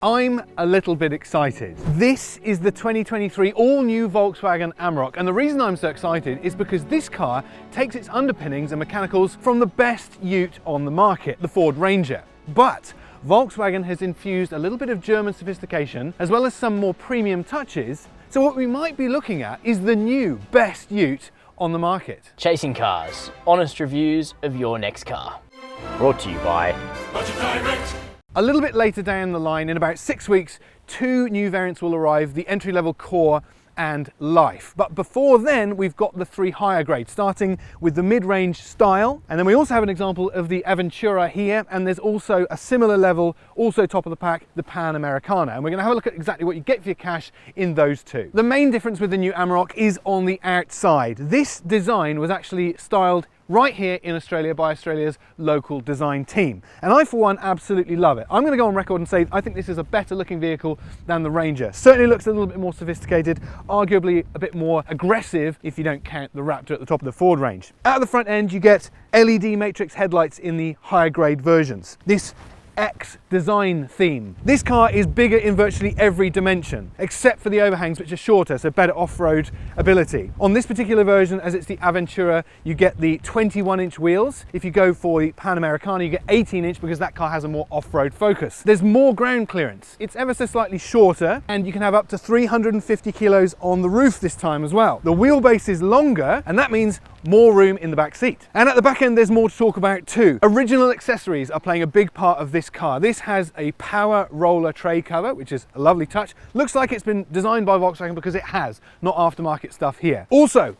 I'm a little bit excited. This is the 2023 all-new Volkswagen Amarok, and the reason I'm so excited is because this car takes its underpinnings and mechanicals from the best ute on the market, the Ford Ranger. But Volkswagen has infused a little bit of German sophistication as well as some more premium touches, so what we might be looking at is the new best ute on the market. Chasing cars, honest reviews of your next car. Brought to you by Budget Direct. A little bit later down the line, in about 6 weeks, two new variants will arrive, the entry-level Core and Life. But before then, we've got the three higher grades, starting with the mid-range Style. And then we also have an example of the Aventura here, and there's also a similar level, also top of the pack, the Panamericana. And we're gonna have a look at exactly what you get for your cash in those two. The main difference with the new Amarok is on the outside. This design was actually styled right here in Australia by Australia's local design team. And I, for one, absolutely love it. I'm going to go on record and say I think this is a better looking vehicle than the Ranger. Certainly looks a little bit more sophisticated, arguably a bit more aggressive if you don't count the Raptor at the top of the Ford range. Out of the front end, you get LED matrix headlights in the higher grade versions. This X design theme. This car is bigger in virtually every dimension, except for the overhangs, which are shorter, so better off-road ability. On this particular version, as it's the Aventura, you get the 21-inch wheels. If you go for the Panamericana, you get 18-inch because that car has a more off-road focus. There's more ground clearance. It's ever so slightly shorter, and you can have up to 350 kilos on the roof this time as well. The wheelbase is longer, and that means more room in the back seat. And at the back end, there's more to talk about too. Original accessories are playing a big part of this car. This has a power roller tray cover, which is a lovely touch. Looks like it's been designed by Volkswagen because it has, not aftermarket stuff here. Also,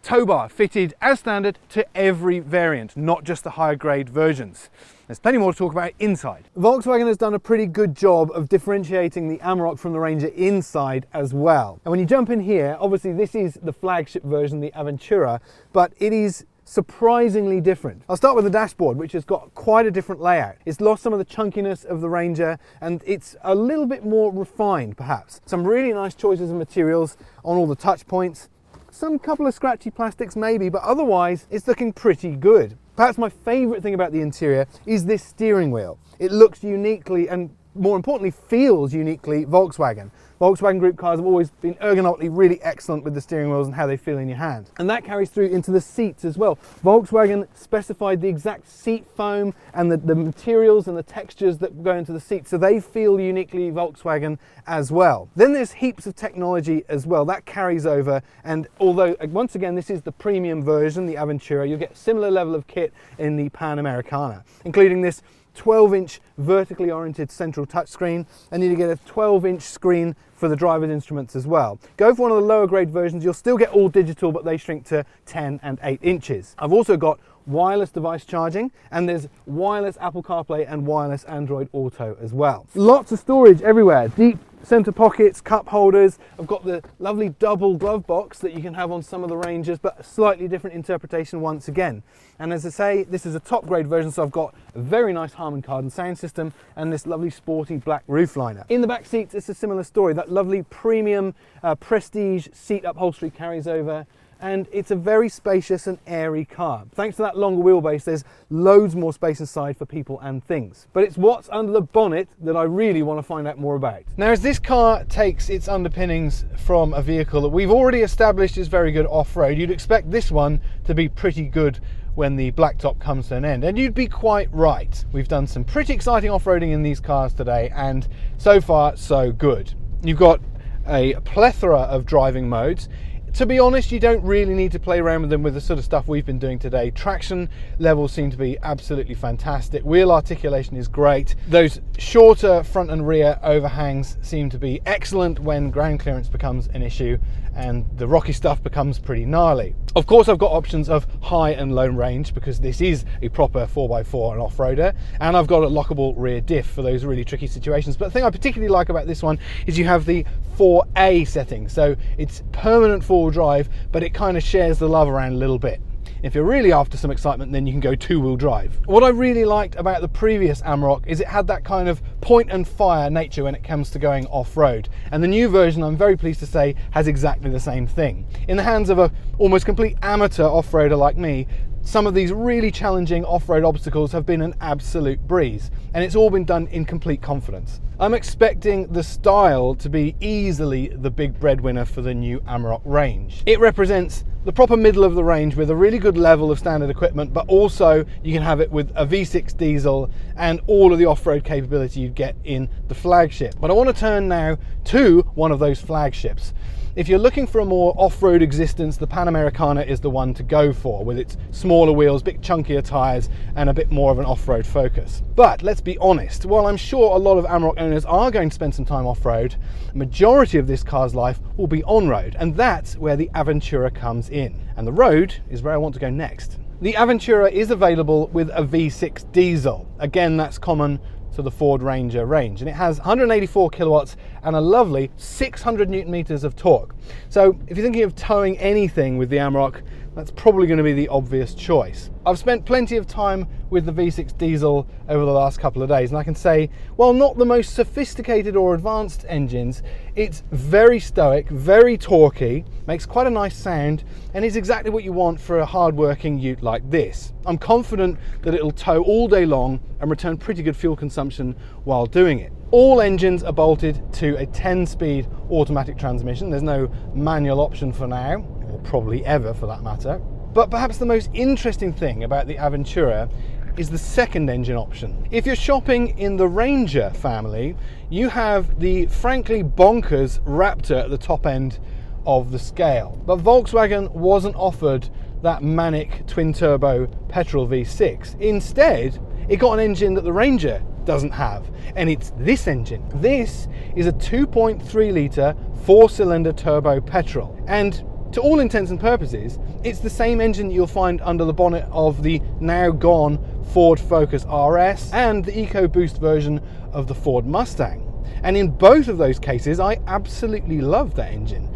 tow bar fitted as standard to every variant, not just the higher grade versions. There's plenty more to talk about inside. Volkswagen has done a pretty good job of differentiating the Amarok from the Ranger inside as well. And when you jump in here, obviously this is the flagship version, the Aventura, but it is surprisingly different. I'll start with the dashboard, which has got quite a different layout. It's lost some of the chunkiness of the Ranger, and it's a little bit more refined perhaps. Some really nice choices of materials on all the touch points. Some couple of scratchy plastics maybe, but otherwise it's looking pretty good. Perhaps my favourite thing about the interior is this steering wheel. It looks uniquely, and more importantly feels uniquely Volkswagen. Volkswagen Group cars have always been ergonomically really excellent with the steering wheels and how they feel in your hand. And that carries through into the seats as well. Volkswagen specified the exact seat foam and the materials and the textures that go into the seats, so they feel uniquely Volkswagen as well. Then there's heaps of technology as well. That carries over, and although once again this is the premium version, the Aventura, you'll get a similar level of kit in the Panamericana, including this 12-inch vertically oriented central touchscreen, and you get a 12-inch screen for the driver's instruments as well. Go for one of the lower grade versions, you'll still get all digital, but they shrink to 10 and 8 inches. I've also got wireless device charging, and there's wireless Apple CarPlay and wireless Android Auto as well. Lots of storage everywhere, deep center pockets, cup holders. I've got the lovely double glove box that you can have on some of the Rangers, but a slightly different interpretation once again. And as I say, this is a top grade version, so I've got a very nice Harman Kardon sound system and this lovely sporty black roof liner. In the back seats, it's a similar story. That lovely premium prestige seat upholstery carries over, and it's a very spacious and airy car. Thanks to that longer wheelbase, there's loads more space inside for people and things. But it's what's under the bonnet that I really want to find out more about. Now, as this car takes its underpinnings from a vehicle that we've already established is very good off-road, you'd expect this one to be pretty good when the blacktop comes to an end, and you'd be quite right. We've done some pretty exciting off-roading in these cars today, and so far so good. You've got a plethora of driving modes. To be honest, you don't really need to play around with them with the sort of stuff we've been doing today. Traction levels seem to be absolutely fantastic. Wheel articulation is great. Those shorter front and rear overhangs seem to be excellent when ground clearance becomes an issue and the rocky stuff becomes pretty gnarly. Of course, I've got options of high and low range because this is a proper 4x4 and off-roader, and I've got a lockable rear diff for those really tricky situations. But the thing I particularly like about this one is you have the 4A setting, so it's permanent four-wheel drive, but it kind of shares the love around a little bit. If you're really after some excitement, then you can go two-wheel drive. What I really liked about the previous Amarok is it had that kind of point and fire nature when it comes to going off-road. And the new version, I'm very pleased to say, has exactly the same thing. In the hands of a almost complete amateur off-roader like me, some of these really challenging off-road obstacles have been an absolute breeze, and it's all been done in complete confidence. I'm expecting the Style to be easily the big breadwinner for the new Amarok range. It represents the proper middle of the range with a really good level of standard equipment, but also you can have it with a V6 diesel and all of the off-road capability you'd get in the flagship. But I want to turn now to one of those flagships. If you're looking for a more off-road existence, the Panamericana is the one to go for, with its smaller wheels, bit chunkier tyres, and a bit more of an off-road focus. But let's be honest, while I'm sure a lot of Amarok owners are going to spend some time off-road, the majority of this car's life will be on-road, and that's where the Aventura comes in. And the road is where I want to go next. The Aventura is available with a V6 diesel. Again, that's common to the Ford Ranger range, and it has 184 kilowatts and a lovely 600 newton meters of torque. So if you're thinking of towing anything with the Amarok, that's probably going to be the obvious choice. I've spent plenty of time with the V6 diesel over the last couple of days, and I can say, while not the most sophisticated or advanced engines, it's very stoic, very torquey, makes quite a nice sound, and is exactly what you want for a hard-working ute like this. I'm confident that it'll tow all day long and return pretty good fuel consumption while doing it. All engines are bolted to a 10-speed automatic transmission. There's no manual option for now, or probably ever for that matter. But perhaps the most interesting thing about the Aventura is the second engine option. If you're shopping in the Ranger family, you have the frankly bonkers Raptor at the top end of the scale. But Volkswagen wasn't offered that manic twin-turbo petrol V6. Instead, it got an engine that the Ranger doesn't have, and it's this engine. This is a 2.3 litre 4-cylinder turbo petrol, and to all intents and purposes, it's the same engine you'll find under the bonnet of the now gone Ford Focus RS and the Ecoboost version of the Ford Mustang. And in both of those cases, I absolutely love that engine.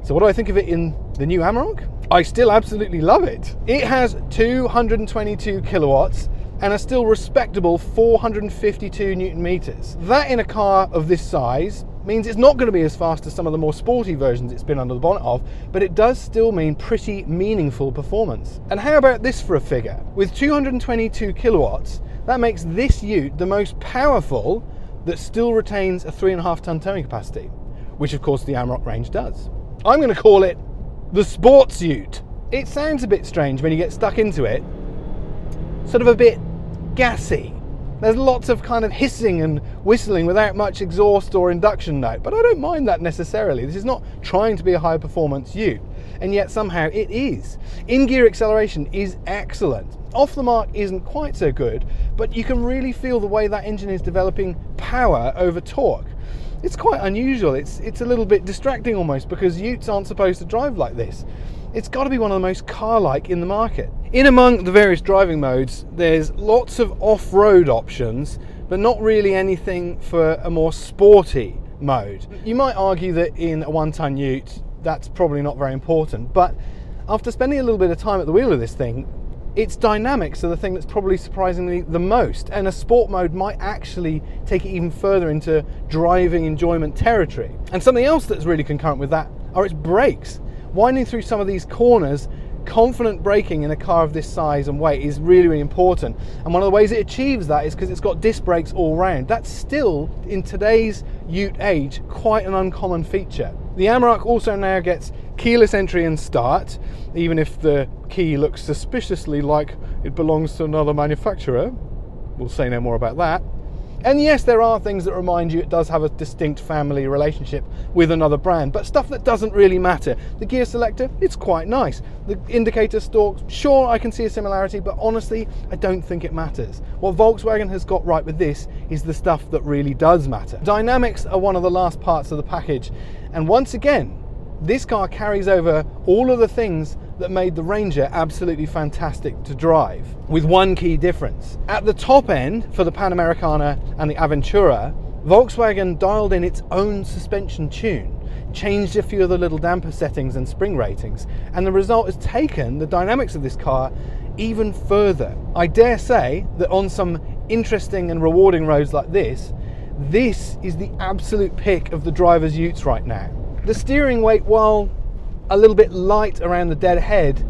So what do I think of it in the new Amarok? I still absolutely love it. It has 222 kilowatts and a still respectable 452 newton meters. That in a car of this size means it's not going to be as fast as some of the more sporty versions it's been under the bonnet of, but it does still mean pretty meaningful performance. And how about this for a figure? With 222 kilowatts, that makes this ute the most powerful that still retains a 3.5 ton towing capacity, which of course the Amarok range does. I'm going to call it the sports ute. It sounds a bit strange when you get stuck into it, sort of a bit gassy. There's lots of kind of hissing and whistling without much exhaust or induction note, but I don't mind that necessarily. This is not trying to be a high performance ute, and yet somehow it is. In-gear acceleration is excellent. Off the mark isn't quite so good, but you can really feel the way that engine is developing power over torque. It's quite unusual. It's a little bit distracting almost, because utes aren't supposed to drive like this. It's got to be one of the most car-like in the market. In among the various driving modes, there's lots of off-road options, but not really anything for a more sporty mode. You might argue that in a one-ton ute, that's probably not very important, but after spending a little bit of time at the wheel of this thing, its dynamics are the thing that's probably surprisingly the most, and a sport mode might actually take it even further into driving enjoyment territory. And something else that's really concurrent with that are its brakes. Winding through some of these corners, confident braking in a car of this size and weight is really, really important. And one of the ways it achieves that is because it's got disc brakes all round. That's still, in today's ute age, quite an uncommon feature. The Amarok also now gets keyless entry and start, even if the key looks suspiciously like it belongs to another manufacturer. We'll say no more about that. And yes, there are things that remind you it does have a distinct family relationship with another brand, but stuff that doesn't really matter. The gear selector, it's quite nice. The indicator stalk, sure, I can see a similarity, but honestly, I don't think it matters. What Volkswagen has got right with this is the stuff that really does matter. Dynamics are one of the last parts of the package, and once again, this car carries over all of the things that made the Ranger absolutely fantastic to drive, with one key difference. At the top end, for the Panamericana and the Aventura, Volkswagen dialed in its own suspension tune, changed a few of the little damper settings and spring ratings, and the result has taken the dynamics of this car even further. I dare say that on some interesting and rewarding roads like this is the absolute pick of the driver's utes right now. The steering weight, while a little bit light around the dead head,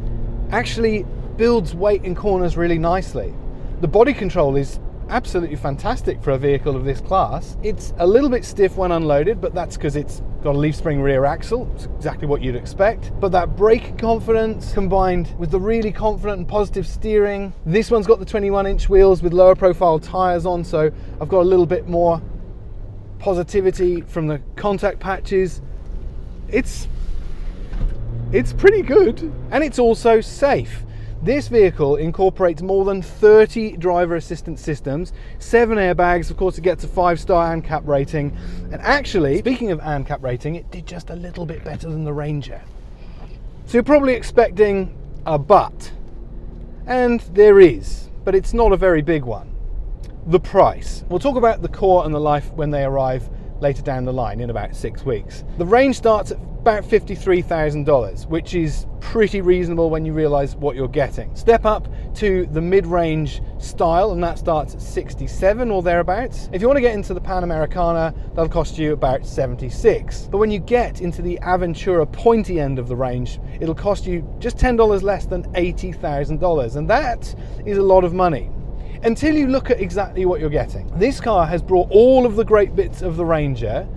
actually builds weight in corners really nicely. The body control is absolutely fantastic for a vehicle of this class. It's a little bit stiff when unloaded, but that's because it's got a leaf spring rear axle. It's exactly what you'd expect. But that brake confidence combined with the really confident and positive steering. This one's got the 21-inch wheels with lower profile tyres on, so I've got a little bit more positivity from the contact patches. It's pretty good, and it's also safe. This vehicle incorporates more than 30 driver assistance systems, 7 airbags, of course it gets a 5-star ANCAP rating, and actually, speaking of ANCAP rating, it did just a little bit better than the Ranger. So you're probably expecting a but, and there is, but it's not a very big one. The price. We'll talk about the Core and the Life when they arrive later down the line in about 6 weeks. The range starts at about $53,000, which is pretty reasonable when you realize what you're getting. Step up to the mid-range Style, and that starts at 67 or thereabouts. If you want to get into the Panamericana, that'll cost you about 76. But when you get into the Aventura pointy end of the range, it'll cost you just $10 less than $80,000, and that is a lot of money. Until you look at exactly what you're getting. This car has brought all of the great bits of the Ranger,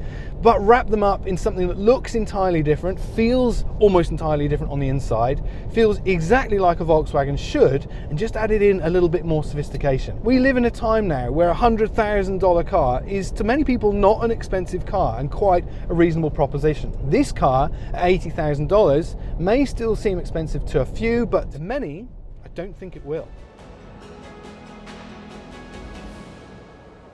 but wrapped them up in something that looks entirely different, feels almost entirely different on the inside, feels exactly like a Volkswagen should, and just added in a little bit more sophistication. We live in a time now where a $100,000 car is, to many people, not an expensive car and quite a reasonable proposition. This car, at $80,000, may still seem expensive to a few, but to many, I don't think it will.